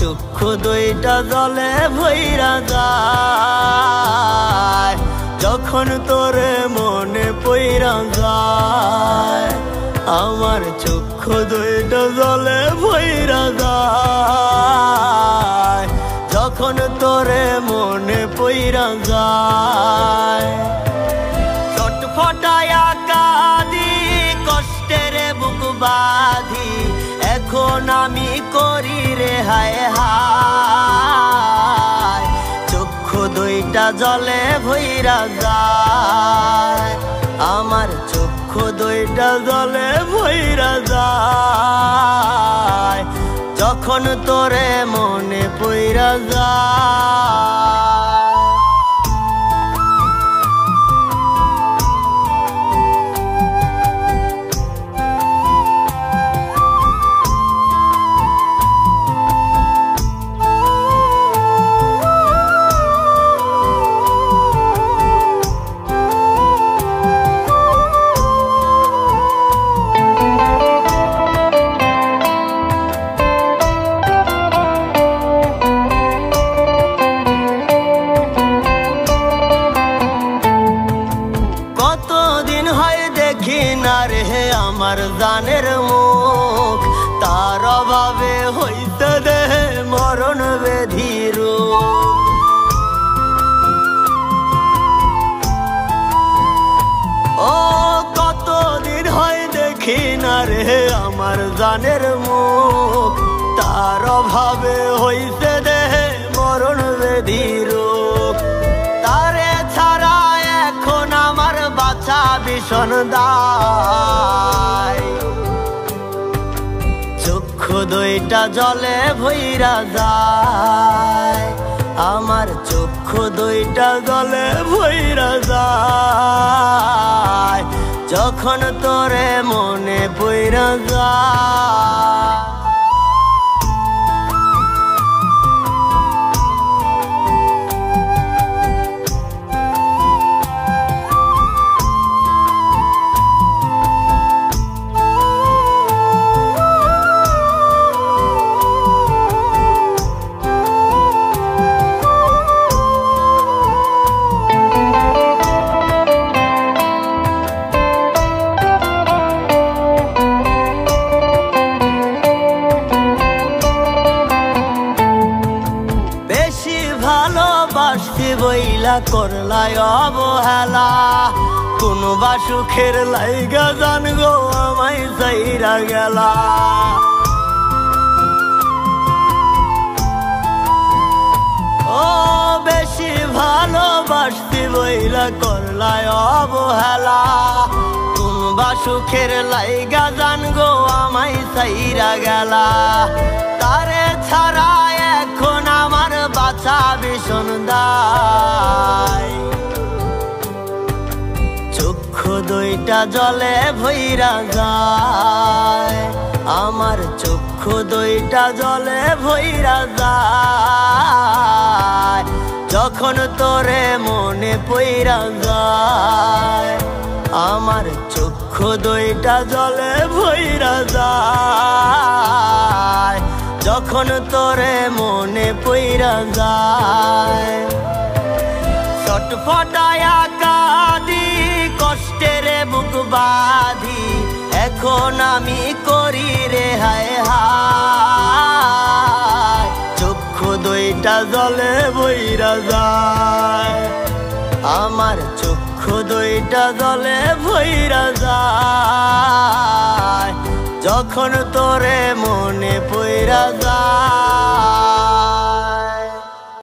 চক্ষু দুইটা জলে ভইরা যায় যখন তোরে মনে পইরা যায়। আমার চক্ষু দুইটা জলে ভইরা যায় যখন তোরে মনে পইরা যায়। ছটফটায়া কাঁদি কষ্টের বুক বাঁধি এখন আমি করি রে হায় হায়। চক্ষু দুইটা জলে ভইরা যায় আমার চক্ষু দুইটা জলে ভইরা যায় যখন তোরে মনে পইরা যায়। কতদিন হয় দেখি না রে আমার জানের মুখ, তার অভাবে হইতে দেহে মরণ বেধির। ও কতদিন হয় দেখি না রে আমার জানের মুখ, তার অভাবে হইতে দেহে মরণ বেধির। তারে ছাড়া এখন আমার বাঁচা ভীষণ দায়। চক্ষু দুইটা জলে ভইরা যায় আমার চক্ষু দুইটা জলে ভইরা যায় যখন তোরে মনে পইরা যায়। ভালোবাসি বইলা করলাই অবহেলা, কোনবা সুখের লাইগা জান গো আমায় যাইরা গেলা। ও বেশি ভালোবাসি বইলা করলাই অবহেলা, কোনবা সুখের লাইগা জান গো আমায় যাইরা গেলা। তারে ছাড়া এখন আমার বাঁচা ভীষণ দায়। চক্ষু দুইটা জলে ভইরা যায় আমার চক্ষু দুইটা জলে ভইরা যায় যখন তোরে মনে পইরা যায়। আমার চক্ষু দুইটা জলে ভইরা যায় যখন তোরে মনে পইরা যায়। ছটফটায়া কাঁদি কষ্টের বুক বাঁধি এখন আমি করি রে হায় হায়। চক্ষু দুইটা জলে ভইরা যায় আমার চক্ষু দুইটা জলে ভইরা যায় যখন তোরে মনে পইরা যায়।